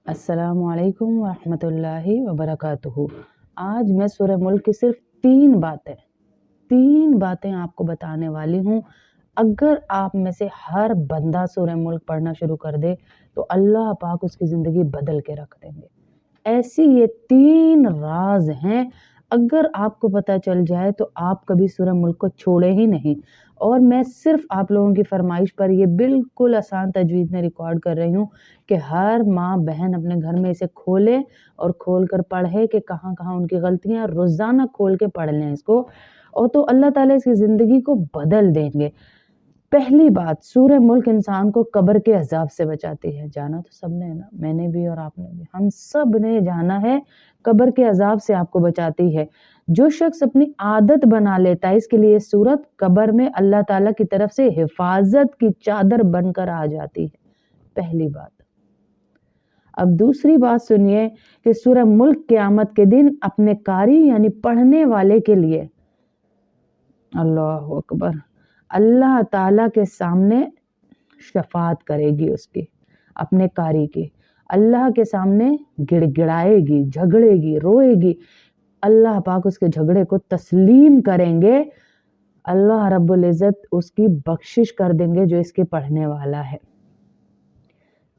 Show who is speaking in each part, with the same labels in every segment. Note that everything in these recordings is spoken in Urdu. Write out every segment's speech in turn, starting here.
Speaker 1: السلام علیکم ورحمۃ اللہ وبرکاتہ۔ آج میں سورہ ملک کی صرف تین باتیں آپ کو بتانے والی ہوں۔ اگر آپ میں سے ہر بندہ سورہ ملک پڑھنا شروع کر دے تو اللہ پاک اس کی زندگی بدل کے رکھ دیں گے۔ ایسی یہ 3 راز ہیں، اگر آپ کو پتہ چل جائے تو آپ کبھی سورہ ملک کو چھوڑے ہی نہیں۔ اور میں صرف آپ لوگوں کی فرمائش پر یہ بالکل آسان تجوید میں ریکارڈ کر رہی ہوں کہ ہر ماں بہن اپنے گھر میں اسے کھولے اور کھول کر پڑھے کہ کہاں کہاں ان کی غلطیاں، روزانہ کھول کے پڑھ لیں اس کو، اور تو اللہ تعالیٰ اس کی زندگی کو بدل دیں گے۔ پہلی بات، سورہ ملک انسان کو قبر کے عذاب سے بچاتی ہے۔ جانا تو سب نے ہے نا، میں نے بھی اور آپ نے بھی، ہم سب نے جانا ہے، قبر کے عذاب سے آپ کو بچاتی ہے۔ جو شخص اپنی عادت بنا لیتا ہے، اس کے لیے سورت قبر میں اللہ تعالیٰ کی طرف سے حفاظت کی چادر بن کر آ جاتی ہے۔ پہلی بات۔ اب دوسری بات سنیے کہ سورہ ملک قیامت کے دن اپنے قاری یعنی پڑھنے والے کے لیے، اللہ اکبر، اللہ تعالیٰ کے سامنے شفاعت کرے گی، اس کی، اپنے قاری کی، اللہ کے سامنے گڑ گڑائے گی، جھگڑے گی، روئے گی، اللہ پاک اس کے جھگڑے کو تسلیم کریں گے، اللہ رب العزت اس کی بخشش کر دیں گے جو اس کے پڑھنے والا ہے۔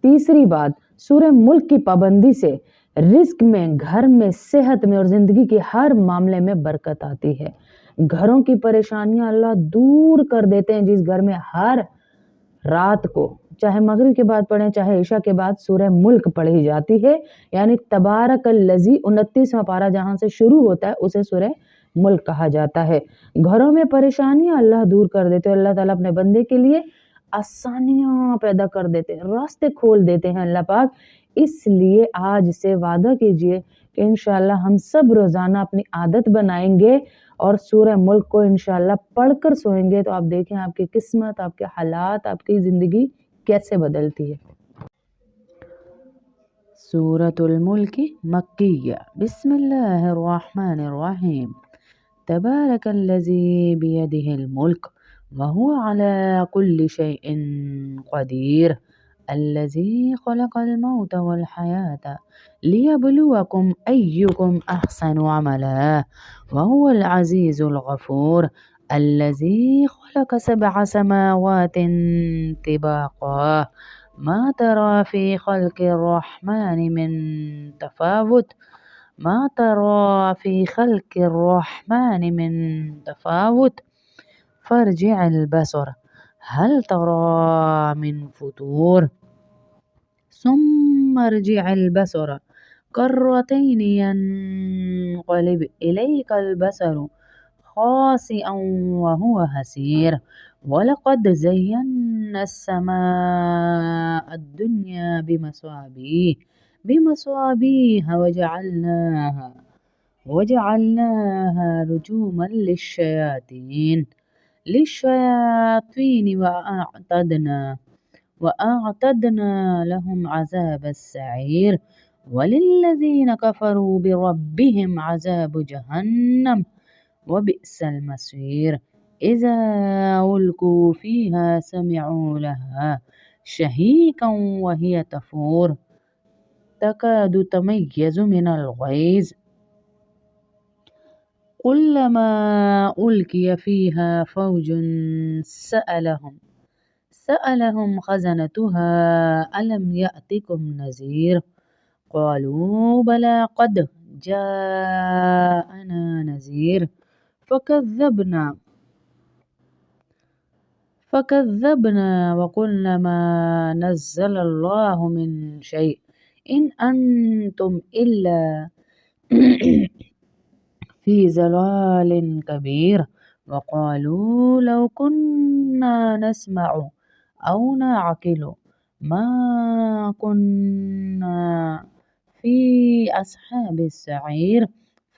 Speaker 1: تیسری بات، سورہ ملک کی پابندی سے رزق میں، گھر میں، صحت میں اور زندگی کے ہر معاملے میں برکت آتی ہے۔ گھروں کی پریشانیاں اللہ دور کر دیتے ہیں۔ جس گھر میں ہر رات کو، چاہے مغرب کے بعد پڑھیں چاہے عشاء کے بعد، سورہ ملک پڑھی جاتی ہے، یعنی تبارک الذی 29واں پارہ جہاں سے شروع ہوتا ہے اسے سورہ ملک کہا جاتا ہے۔ گھروں میں پریشانیاں اللہ دور کر دیتے ہیں۔ اللہ تعالیٰ اپنے بندے کے لیے آسانیاں پیدا کر دیتے ہیں، راستے کھول دیتے ہیں اللہ پاک۔ اس لیے آج سے وعدہ کیجئے کہ انشاءاللہ ہم سب روزانہ اپنی عادت بنائیں گے اور سورہ ملک کو انشاءاللہ پڑھ کر سوئیں گے، تو آپ دیکھیں آپ کی قسمت، آپ کے حالات، آپ کی زندگی کیسے بدلتی ہے۔ سورۃ الملک مکیہ۔ بسم اللہ الرحمن الرحیم۔ تبارک الذی بیدہ الملک وہو علی کل شیء قدیر الذی خلق الموت والحیاة لیبلوکم ایکم احسن عملا وهو العزیز الغفور الذی خلق 7 سماوات طباقا ما ترى في خلق الرحمن من تفاوت فارجع البصر هل ترى من فطور ثم ارجع البصر كرتين ينقلب إليك البصر خاسئا وهو حسير ولقد زينا السماء الدنيا بمصابيح وجعلناها رجوما للشياطين وأعتدنا لهم عذاب السعير وللذين كفروا بربهم عذاب جهنم وبئس المصير إذا ألقوا فيها سمعوا لها شهيقا وهي تفور تكاد تميز من الغيظ كلما ألقي فيها فوج سألهم خزنتها ألم يأتكم نذير قالوا بلى قد جاءنا نذير فكذبنا وقلنا ما نزل الله من شيء إن أنتم إلا في ضلال كبير وقالوا لو كنا نسمع أو نعقل ما كنا في أصحاب السعير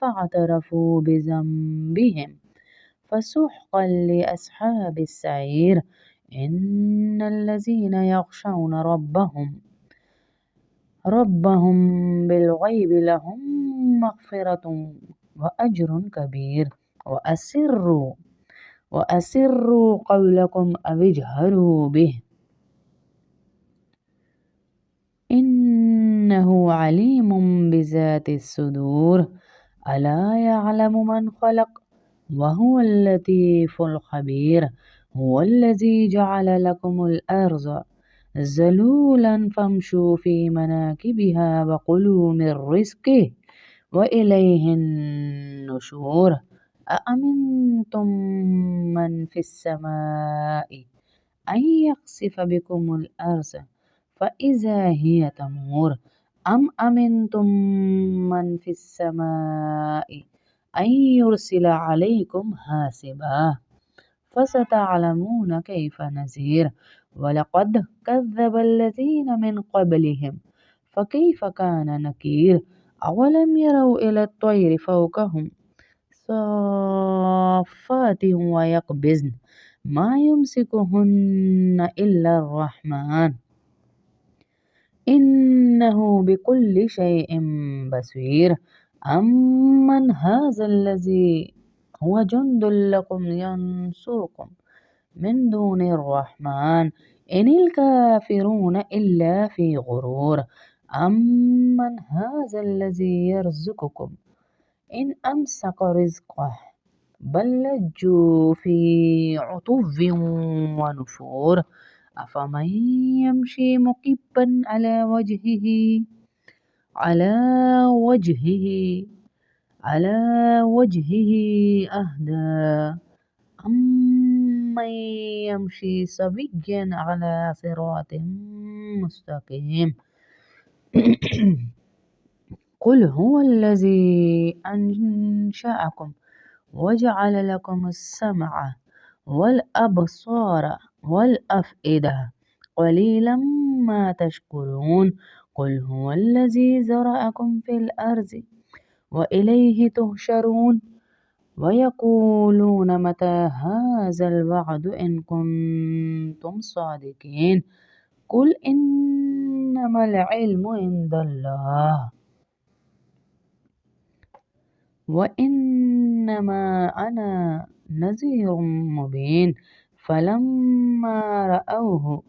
Speaker 1: فاعترفوا بذنبهم فسحقا لأصحاب السعير إن الذين يخشون ربهم بالغيب لهم مغفرة وأجر كبير وأسروا قولكم أو اجهروا به إنه عليم بذات الصدور ألا يعلم من خلق وهو اللطيف الخبير هو الذي جعل لكم الأرض ذلولا فامشوا في مناكبها وكلوا من رزقه وإليه النشور أأمنتم من في السماء أن يخسف بكم الأرض فإذا هي تمور أم أمنتم من في السماء أن يرسل عليكم حاسبا فستعلمون كيف نذير ولقد كذب الذين من قبلهم فكيف كان نكير أولم يروا إلى الطير فوقهم صافات ويقبضن ما يمسكهن إلا الرحمن إنه بكل شيء بصير أمن هذا الذي هو جند لكم ينصركم من دون الرحمن إن الكافرون إلا في غرور أمن هذا الذي يرزقكم إن أمسك رزقه بل لجوا في عتو ونفور أفمن يمشي مكبا على وجهه أهدى أمن يمشي سويا على صراط مستقيم قل هو الذي أنشأكم وجعل لكم السمع والأبصار والأفئدة قليلا ما تشكرون قل هو الذي زرعكم في الأرض وإليه تهشرون ويقولون متى هذا الوعد إن كنتم صادقين قل إنما العلم عند الله وإنما أنا نذير مبين فلما رأوه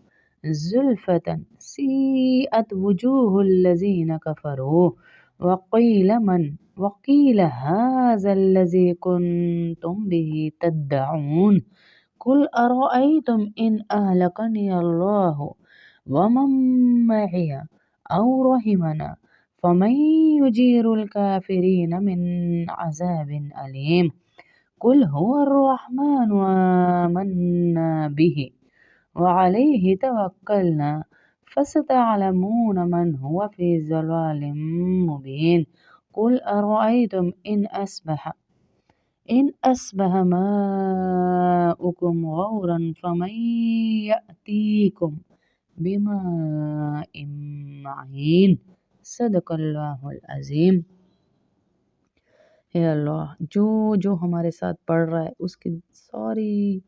Speaker 1: زلفة سيئت وجوه الذين كفروا وقيل هذا الذي كنتم به تدعون قل أرأيتم إن أهلكني الله ومن معي أو رحمنا فمن يجير الكافرين من عذاب أليم قل هو الرحمن آمنا به وعليه توكلنا فستعلمون من هو في ضلال مبين قل أرأيتم إن أصبح ماؤكم غورا فمن يأتيكم بماء معين صدق اللہ العظیم۔ اے اللہ جو ہمارے ساتھ پڑھ رہا ہے اس کی ساری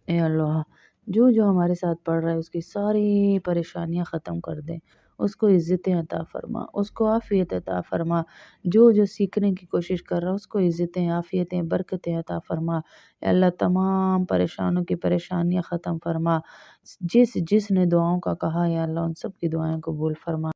Speaker 1: اے اللہ جو ہمارے ساتھ پڑھ رہا ہے اس کی ساری پریشانیاں ختم کر دے، اس کو عزتیں عطا فرما، اس کو عافیت عطا فرما، جو سیکھنے کی کوشش کر رہا ہے اس کو عزتیں، عافیتیں، برکتیں عطا فرما۔ اے اللہ تمام پریشانوں کی پریشانیاں ختم فرما، جس نے دعاؤں کا کہا یا اللہ ان سب کی دعائیں قبول فرما۔